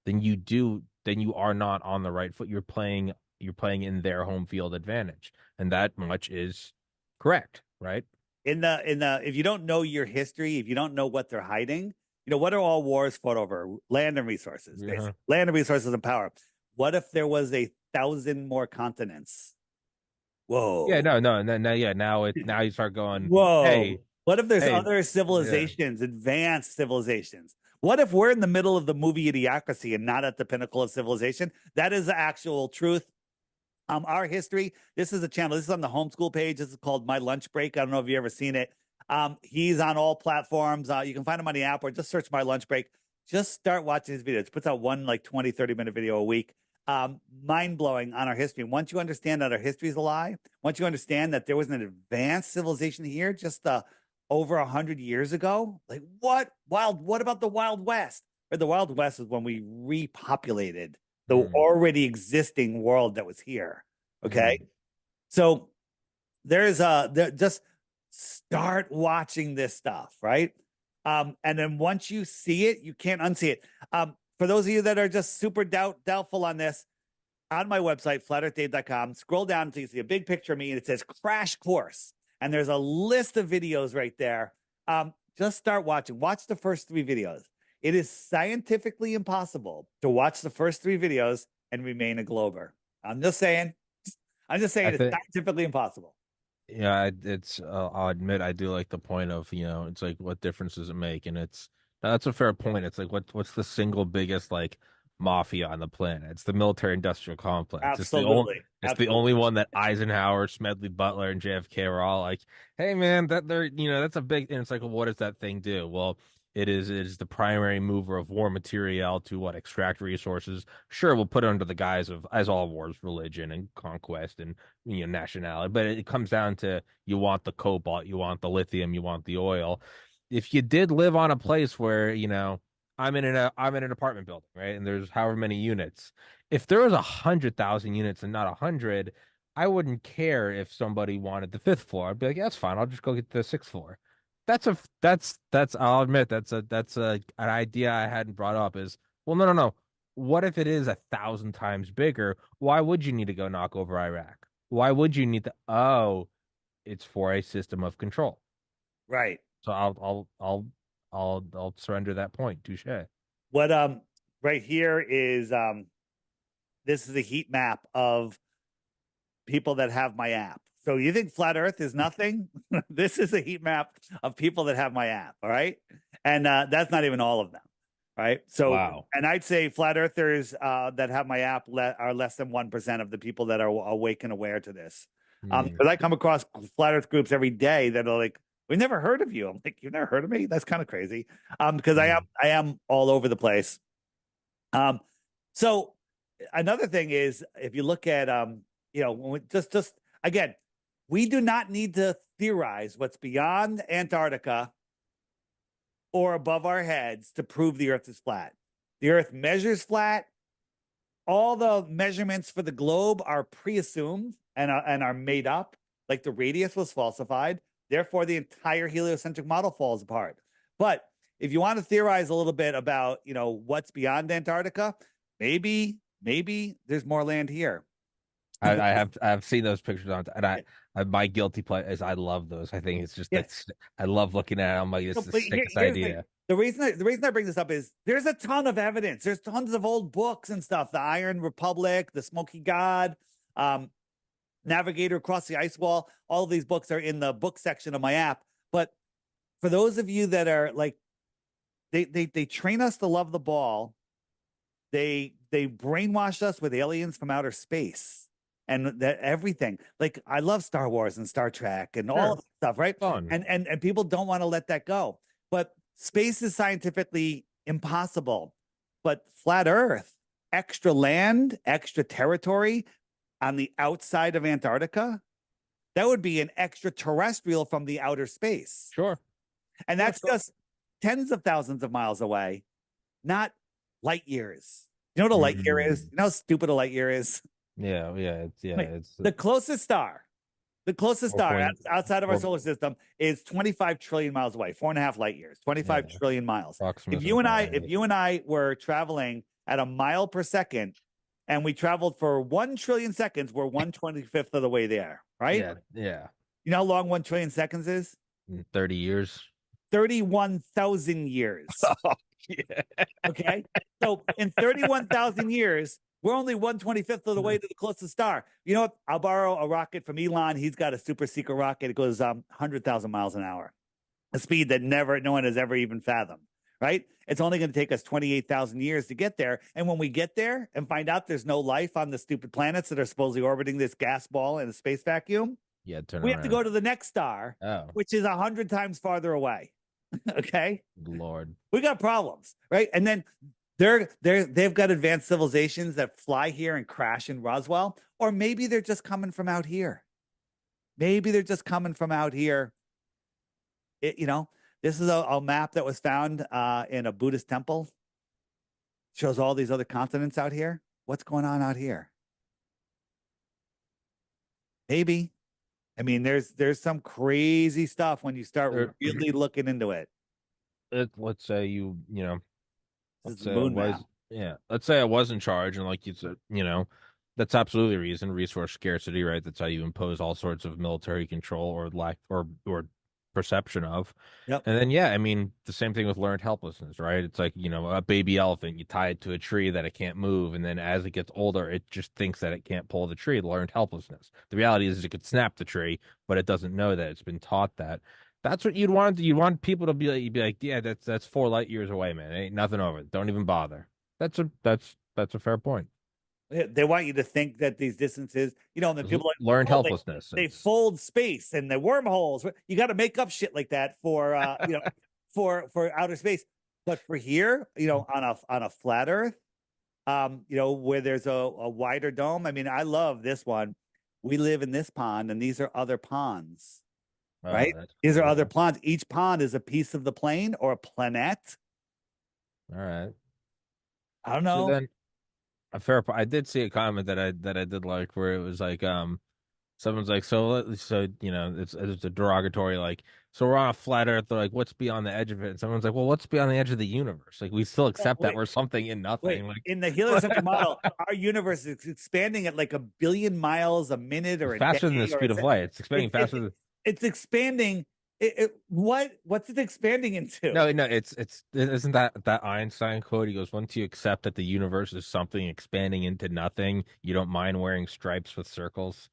then you are not on the right foot. You're playing in their home field advantage. And that much is correct, right? If you don't know your history, if you don't know what they're hiding, what are all wars fought over? Land and resources, Yeah. basically. Land and resources and power. What if there was 1,000 more continents? Yeah, Whoa. no, no, no, no, yeah. Now you start going, Whoa. hey, What if there's hey, other yeah. civilizations, advanced civilizations? What if we're in the middle of the movie Idiocracy and not at the pinnacle of civilization? That is the actual truth. Our history. This is a channel. This is on the homeschool page. This is called My Lunch Break. I don't know if you ever seen it. He's on all platforms. You can find him on the app or just search My Lunch Break. Just start watching his videos. Puts out one like 20, 30-minute video a week. Mind blowing on our history. Once you understand that our history is a lie, once you understand that there was an advanced civilization here just over 100 years ago, like what about the Wild West? Or the Wild West is when we repopulated the Mm, already existing world that was here. Okay. mm. So just start watching this stuff, right? And then once you see it, you can't unsee it. For those of you that are just super doubtful on this, on my website, flatearthdave.com, scroll down until you see a big picture of me and it says crash course. And there's a list of videos right there. Just start watching. Watch the first 3 videos. It is scientifically impossible to watch the first 3 videos and remain a Glober. I'm just saying. I'm just saying I it's think, scientifically impossible. yeah, I'll admit I do like the point of, it's like, what difference does it make? And that's a fair point. It's like, what's the single biggest, like, mafia on the planet? It's the military industrial complex. Absolutely. It's the only Absolutely. one that Eisenhower, Smedley Butler, and JFK were all like, hey man, that's a big, and it's like, well, what does that thing do? Well, it is the primary mover of war material to what, extract resources. Sure, we'll put it under the guise of, as all wars, religion and conquest and, nationality, but it comes down to, you want the cobalt, you want the lithium, you want the oil. If you did live on a place where, I'm in an apartment building, right? And there's however many units. If there was 100,000 units and not 100, I wouldn't care if somebody wanted the fifth floor. I'd be like, yeah, that's fine. I'll just go get the sixth floor. I'll admit, that's an idea I hadn't brought up, is, well, no, no, no. What if it is 1,000 times bigger? Why would you need to go knock over Iraq? Why would you need to? Oh, it's for a system of control. Right. So I'll surrender that point. Touche. What right here is this is a heat map of people that have my app. So you think flat earth is nothing? This is a heat map of people that have my app, all right? And that's not even all of them. Right. So, Wow. and I'd say flat earthers that have my app are less than 1% of the people that are awake and aware to this. Hmm. Because I come across flat earth groups every day that are like, We've never heard of you. I'm like, you've never heard of me? That's kind of crazy. Because Yeah. I am all over the place. Um, so another thing is if you look at when we just again, we do not need to theorize what's beyond Antarctica or above our heads to prove the Earth is flat. The Earth measures flat. All the measurements for the globe are pre-assumed and are made up. Like the radius was falsified. Therefore, the entire heliocentric model falls apart. But if you want to theorize a little bit about, what's beyond Antarctica, maybe there's more land here. I have seen those pictures on, and my guilty pleasure is I love those. I think it's just Yeah. that's I love looking at it. I'm like, this No, is the but sickest here's the thing. idea. The reason I bring this up is there's a ton of evidence. There's tons of old books and stuff. The Iron Republic, the Smoky God, um, Navigator Across the Ice Wall. All of these books are in the book section of my app. But for those of you that are like, they train us to love the ball. They brainwash us with aliens from outer space and that everything. Like I love Star Wars and Star Trek and all Sure, of that stuff, right? fun. And people don't want to let that go. But space is scientifically impossible. But flat Earth, extra land, extra territory on the outside of Antarctica, that would be an extraterrestrial from the outer space. Sure, And sure, that's sure. just tens of thousands of miles away, not light years. You know what a light year is? You know how stupid a light year is? Yeah, Like, it's the closest four star point outside of our four. solar system is 25 trillion miles away, 4.5 light years, 25 Yeah, trillion miles. If approximately you and something I, like if that. you and I were traveling at a mile per second and we traveled for 1 trillion seconds, we're 1/25th of the way there, right? Yeah, yeah. You know how long 1 trillion seconds is? In 30 years. 31,000 years. Oh, yeah. Okay. So in 31,000 years, we're only 1/25th of the way to the closest star. You know what? I'll borrow a rocket from Elon. He's got a super secret rocket. It goes 100,000 miles an hour, a speed that no one has ever even fathomed, right? It's only going to take us 28,000 years to get there. And when we get there and find out there's no life on the stupid planets that are supposedly orbiting this gas ball in a space vacuum, Yeah, turn we have to go around. to the next star, Oh, which is 100 times farther away. Okay. Lord. We got problems, right? And then they've got advanced civilizations that fly here and crash in Roswell, or maybe they're just coming from out here. Maybe they're just coming from out here. This is a map that was found in a Buddhist temple. Shows all these other continents out here. What's going on out here? Maybe. I mean, there's some crazy stuff when you start There, really looking into it. let's say This is let's the say I moon was, map. yeah, let's say I was in charge, and like you said, that's absolutely a reason, resource scarcity, right? That's how you impose all sorts of military control or lack or perception of. Yep. And then, yeah, I mean, the same thing with learned helplessness, right? It's like, a baby elephant, you tie it to a tree that it can't move, and then as it gets older, it just thinks that it can't pull the tree, learned helplessness. The reality is it could snap the tree, but it doesn't know that it's been taught that. That's what you'd want. You'd want people to be like, you'd be like, yeah, that's 4 light years away, man. Ain't nothing over it. Don't even bother. That's a fair point. They want you to think that these distances, and then people are like, Learned oh, helplessness. they It's fold space and the wormholes. You got to make up shit like that for for outer space. But for here, on a flat Earth, where there's a wider dome. I mean, I love this one. We live in this pond, and these are other ponds, oh, right? that's These are other cool. ponds. Each pond is a piece of the plane or a planet. All right. I don't So know. then I did see a comment that I did like where it was like someone's like so it's a derogatory like so we're on a flat earth, they're like what's beyond the edge of it, and someone's like, well, what's beyond the edge of the universe, like we still Well, accept that we're something in wait. nothing, like In the heliocentric model, our universe is expanding at like a billion miles a minute or a faster than the day, or speed of light, it's expanding faster than it's expanding. What's it expanding into? no, it's isn't that Einstein quote? He goes, once you accept that the universe is something expanding into nothing, you don't mind wearing stripes with circles.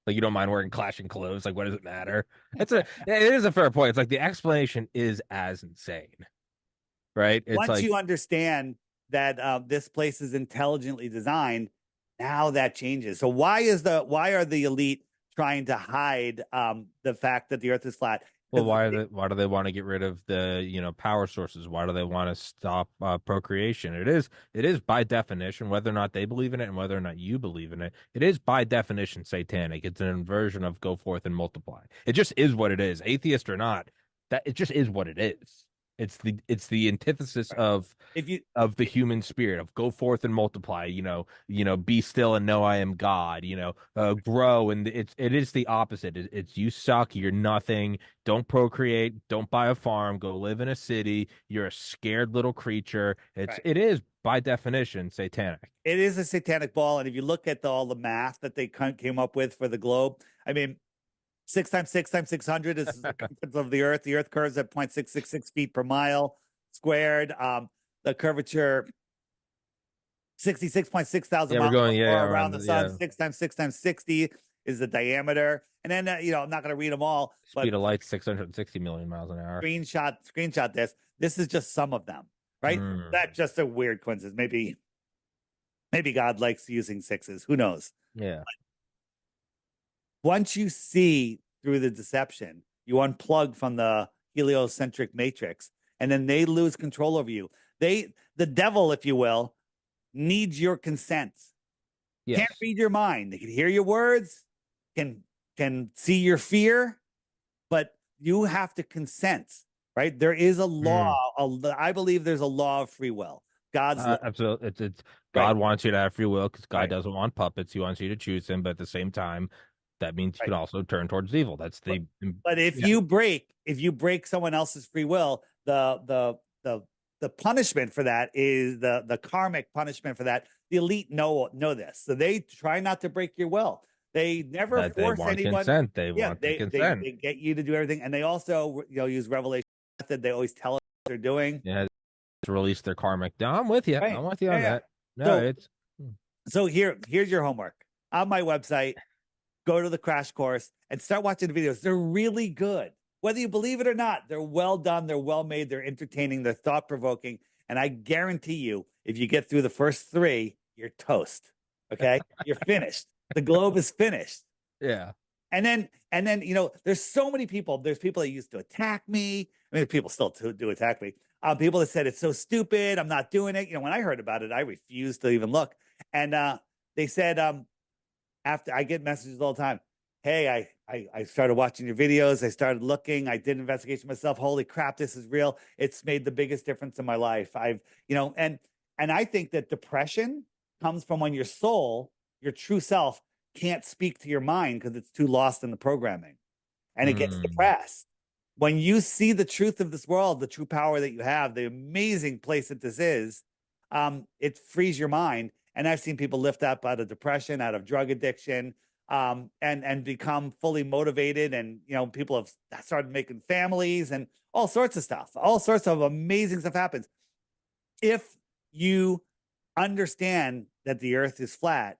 Like you don't mind wearing clashing clothes. Like what does it matter? It is a fair point. It's like the explanation is as insane, right? It's Once like you understand that this place is intelligently designed, now that changes. So why are the elite trying to hide the fact that the Earth is flat? Well, why do they want to get rid of the, power sources? Why do they want to stop procreation? It is by definition, whether or not they believe in it and whether or not you believe in it, it is by definition satanic. It's an inversion of go forth and multiply. It just is what it is, atheist or not. That it just is what it is. It's the antithesis Right. If you of the human spirit of go forth and multiply, be still and know I am God, grow. And it is the opposite. It's you suck, you're nothing, don't procreate, don't buy a farm, go live in a city, you're a scared little creature. right. It is by definition satanic. It is a satanic ball, and if you look at all the math that they came up with for the globe, I mean, 6 times 6 times 600 is the circumference of the Earth. The Earth curves at 0.666 feet per mile squared. The curvature 66.6 thousand Yeah, we're miles going, yeah, around around the the, sun. yeah, 6 times 6 times 60 is the diameter. And then I'm not going to read them all, but speed of light 660 million miles an hour. screenshot this. This is just some of them, right? Mm, That's just a weird coincidence. Maybe God likes using sixes. Who knows? yeah. Once you see through the deception, you unplug from the heliocentric matrix, and then they lose control over you. The devil, if you will, needs your consent. Can't Yes. read your mind. They can hear your words, can see your fear, but you have to consent, right? There is a law. Mm. I believe there's a law of free will. God's law, Absolutely. It's right? God wants you to have free will because God Right. doesn't want puppets. He wants you to choose him, but at the same time, that means you Right. can also turn towards evil. That's But, the but yeah. if you break someone else's free will, the punishment for that is the karmic punishment for that. The elite know this, so they try not to break your will. They never That they force want anyone. consent. They Yeah, want the consent. they get you to do everything, and they also use revelation method. They always tell us what they're doing. Yeah, to release their karmic. No, I'm with you. Right? I'm with you Yeah, on yeah. that. No, So it's here's your homework on my website. Go to the crash course and start watching the videos. They're really good. Whether you believe it or not, they're well done, they're well made, they're entertaining, they're thought provoking. And I guarantee you, if you get through the first three, you're toast. Okay. You're finished. The globe is finished. yeah. And then, there's so many people. There's people that used to attack me. I mean, people still do attack me. People that said it's so stupid. I'm not doing it. When I heard about it, I refused to even look. And they said, after I get messages all the time. Hey, I started watching your videos. I started looking. I did investigation myself. Holy crap, this is real. It's made the biggest difference in my life. And I think that depression comes from when your soul, your true self, can't speak to your mind because it's too lost in the programming, and it gets Mm, depressed. When you see the truth of this world, the true power that you have, the amazing place that this is, it frees your mind. And I've seen people lift up out of depression, out of drug addiction, and become fully motivated. And people have started making families and all sorts of stuff. All sorts of amazing stuff happens if you understand that the Earth is flat.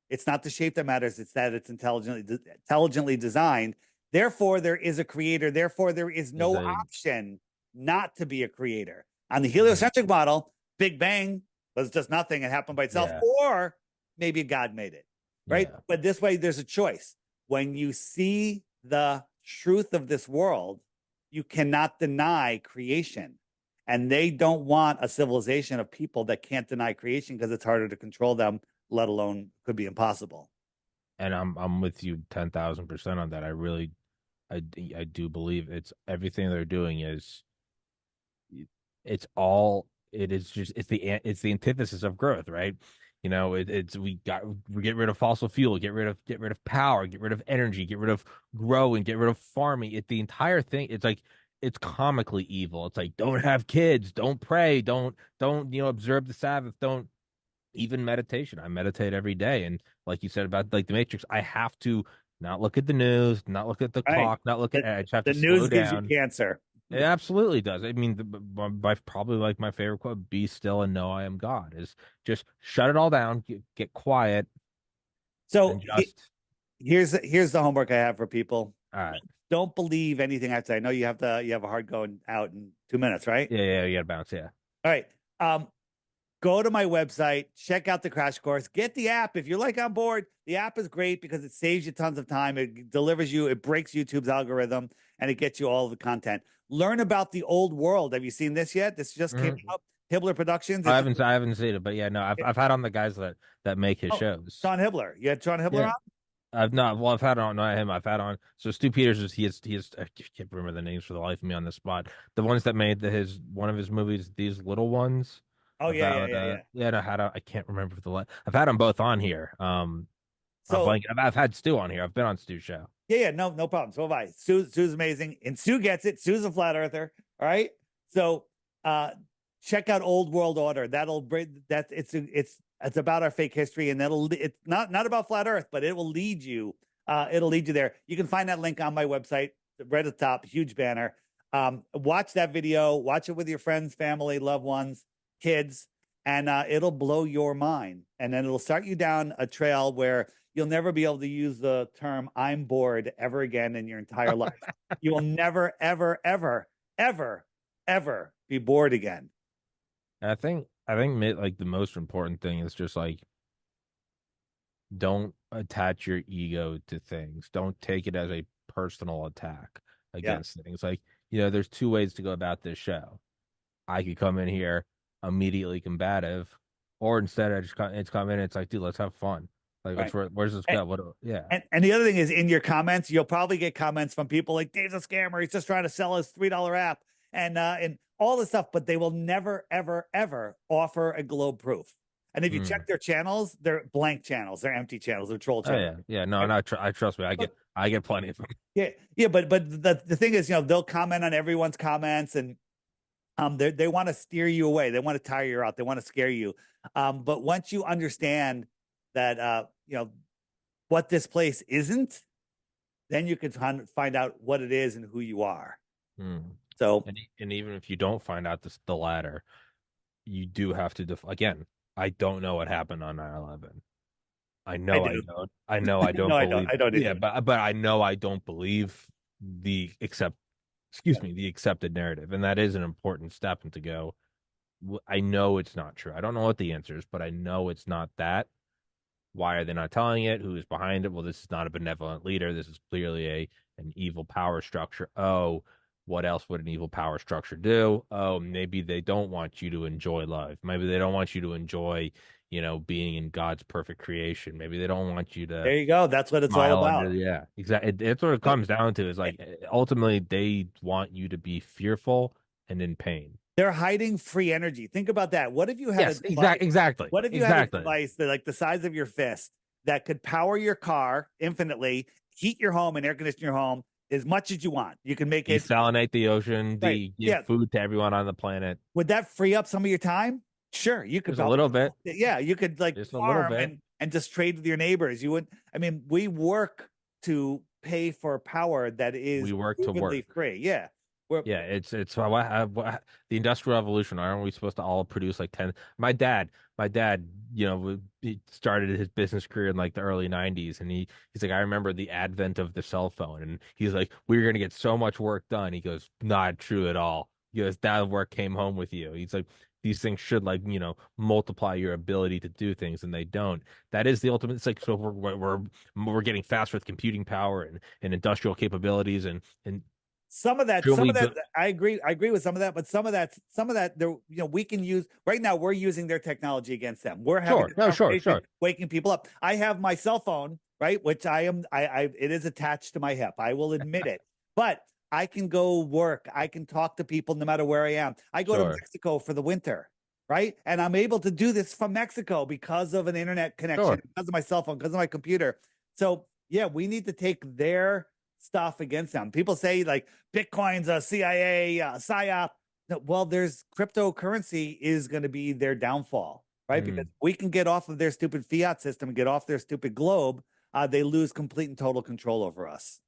It's not the shape that matters; it's that it's intelligently designed. Therefore, there is a creator. Therefore, there is is no a option not to be a creator. On the mm, heliocentric model, Big Bang was just nothing; it happened by itself, yeah, or maybe God made it, right? yeah. But this way, there's a choice. When you see the truth of this world, you cannot deny creation. And they don't want a civilization of people that can't deny creation because it's harder to control them, let alone could be impossible. And I'm with you 10,000% on that. I do believe it's everything they're doing is it's the antithesis of growth, right? We get rid of fossil fuel, get rid of power, get rid of energy, get rid of growing, get rid of farming. The entire thing, it's comically evil. It's like don't have kids, don't pray, don't observe the Sabbath, don't even meditation. I meditate every day, and like you said about like the Matrix, I have to not look at the news, not look at the Right. clock, not look at. The, I just have the to slow news gives you down. cancer. It absolutely does. I mean, probably like my favorite quote, "Be still and know I am God," is just shut it all down, get quiet, So and just here's the homework I have for people. all right. Don't believe anything I say. I know you have a hard going out in 2 minutes, right? Yeah, yeah, you gotta bounce. Yeah, All right. Go to my website, check out the crash course, get the app. If you're on board, the app is great because it saves you tons of time. It delivers you, it breaks YouTube's algorithm. and it gets you all the content. Learn about the old world. Have you seen this yet? This just came Mhm. out. Hibbler Productions. It's I haven't seen it, but yeah, no, it, I've had on the guys that make his oh, shows. Sean Hibbler. You had Sean Hibbler Yeah. on? I've not. Well, I've had on not him. I've had on. So Stu Peters is he is. I can't remember the names for the life of me on the spot. The ones that made his one of his movies, These Little Ones. Oh yeah, yeah, About yeah, yeah. yeah, no, I can't remember I've had them both on here. I'm So blanking. I've had Stu on here. I've been on Stu's show. yeah, yeah, no problem. So have I. Stu's amazing, and Stu gets it. Stu's a flat earther. All right. So uh check out Old World Order. That'll bring that it's about our fake history, and it's not about flat Earth, but it will lead you. It'll lead you there. You can find that link on my website, right at the top, huge banner. Watch that video, watch it with your friends, family, loved ones, kids, and it'll blow your mind. And then it'll start you down a trail where you'll never be able to use the term "I'm bored" ever again in your entire life. You will never, ever, ever, ever, ever be bored again. And I think like the most important thing is just like don't attach your ego to things. Don't take it as a personal attack Yeah, against things. Like, there's two ways to go about this show. I could come in here immediately combative, or instead I just it's come in. It's like, dude, let's have fun. Like, right. where's this And, go? Yeah, and the other thing is in your comments, you'll probably get comments from people like Dave's a scammer. He's just trying to sell his $3 app and all this stuff, but they will never, ever, ever offer a globe proof. And if you mm. check their channels, they're blank channels, they're empty channels, they're troll Oh channels. yeah, yeah. No, no, I trust me. But I get plenty of them. yeah, yeah, but the thing is, they'll comment on everyone's comments and they want to steer you away. They want to tire you out. They want to scare you. But once you understand that what this place isn't, then you can find out what it is and who you are. Mm. So And even if you don't find out the latter, you do have to again. I don't know what happened on 9/11. I I do. don't. I know I No, don't I don't. believe. I don't Yeah, either. but I know I don't believe the accept. Excuse me, the accepted narrative, and that is an important step. And to go, I know it's not true. I don't know what the answer is, but I know it's not that. Why are they not telling it? Who is behind it? Well, this is not a benevolent leader. This is clearly an evil power structure. Oh, what else would an evil power structure do? Oh, maybe they don't want you to enjoy life. Maybe they don't want you to enjoy, being in God's perfect creation. Maybe they don't want you to There you go. That's what it's all smile under. about. Yeah, exactly. That's what it So comes down to. Is like ultimately they want you to be fearful and in pain. they're hiding free energy. Think about that. What if you had a Yes, device? What if you had a exactly. device that like the size of your fist that could power your car infinitely, heat your home and air condition your home as much as you want? You can make it Desalinate the ocean, right. give Yeah. food to everyone on the planet. Would that free up some of your time? Sure. You could Just a probably, little bit. yeah, you could like Just a little farm bit. and just trade with your neighbors. You would, I mean, we work to pay for power that is We work to provenly work. free. Yeah. We're, Yeah, it's the Industrial Revolution. Aren't we supposed to all produce like 10? My dad, he started his business career in like the early 90s, and he's like, I remember the advent of the cell phone, and he's like, we were gonna get so much work done. He goes, not true at all. He goes, that work came home with you. He's like, these things should like multiply your ability to do things, and they don't. That is the ultimate. It's like so we're getting faster with computing power and industrial capabilities and some truly of that, the I agree with some of that, but some of that, there, we can use right now. We're using their technology against them. We're having sure, this no, conversation, sure. waking people up. I have my cell phone, right, which it is attached to my hip. I will admit it, but I can go work. I can talk to people no matter where I am. I go to Sure, Mexico for the winter, right, and I'm able to do this from Mexico because of an internet connection, sure. because of my cell phone, because of my computer. So yeah, we need to take their stuff against them. People say like Bitcoin's a CIA psyop. No, well, there's cryptocurrency is going to be their downfall, right? Because Mm. we can get off of their stupid fiat system and get off their stupid globe. They lose complete and total control over us.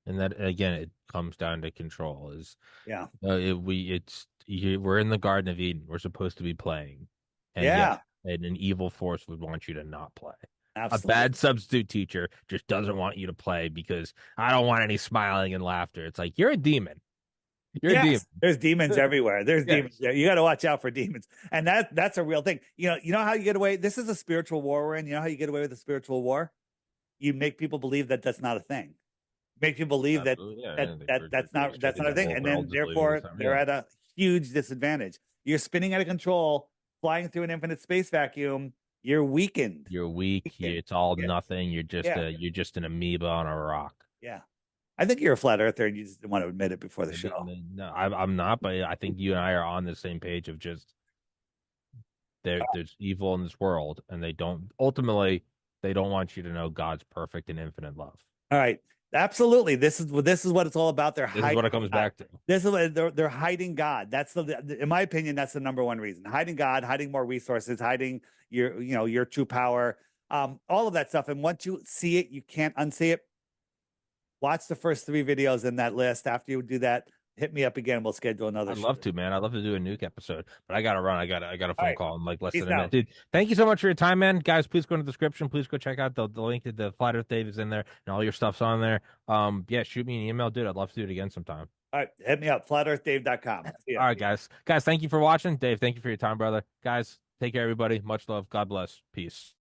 And that again, it comes down to control. Is Yeah, we're in the Garden of Eden. We're supposed to be playing, and yeah, yeah, and an evil force would want you to not play. A absolutely. bad substitute teacher just doesn't want you to play because I don't want any smiling and laughter. It's like you're a demon. You're a demon. Yes, there's demons everywhere. There's demons. Yes. Yeah, you got to watch out for demons, and that's a real thing. You know how you get away. This is a spiritual war we're in. You know how you get away with a spiritual war? You make people believe that that's not a thing. Make you believe that Absolutely, yeah. that They, that that's they just not take that's the not a thing, whole and world then just believing therefore it's not they're real. at a huge disadvantage. You're spinning out of control, flying through an infinite space vacuum. You're weakened. You're weak. Weakened. It's all Yeah, nothing. yeah, You're just an amoeba on a rock. yeah. I think you're a flat earther, and you just didn't want to admit it before the show. No, I'm not, but I think you and I are on the same page of just there's evil in this world, and they don't want you to know God's perfect and infinite love. All right. Absolutely. This is what it's all about. They're This is hiding what it comes God. back to. This is what they're hiding God. That's in my opinion, that's the number one reason. Hiding God, hiding more resources, hiding your true power, all of that stuff. And once you see it, you can't unsee it. Watch the first three videos in that list. After you do that, hit me up again. We'll schedule another I'd show. love to, man. I'd love to do a nuke episode, but I gotta run. I got a All phone right. call in like less Peace than a minute, out. dude. Thank you so much for your time, man. Guys, please go in the description. Please go check out the link to the Flat Earth Dave is in there, and all your stuff's on there. Yeah, shoot me an email, dude. I'd love to do it again sometime. All right. Hit me up. FlatEarthDave.com. See ya. All right, guys. Guys, thank you for watching. Dave, thank you for your time, brother. Guys, take care, everybody. Much love. God bless. Peace.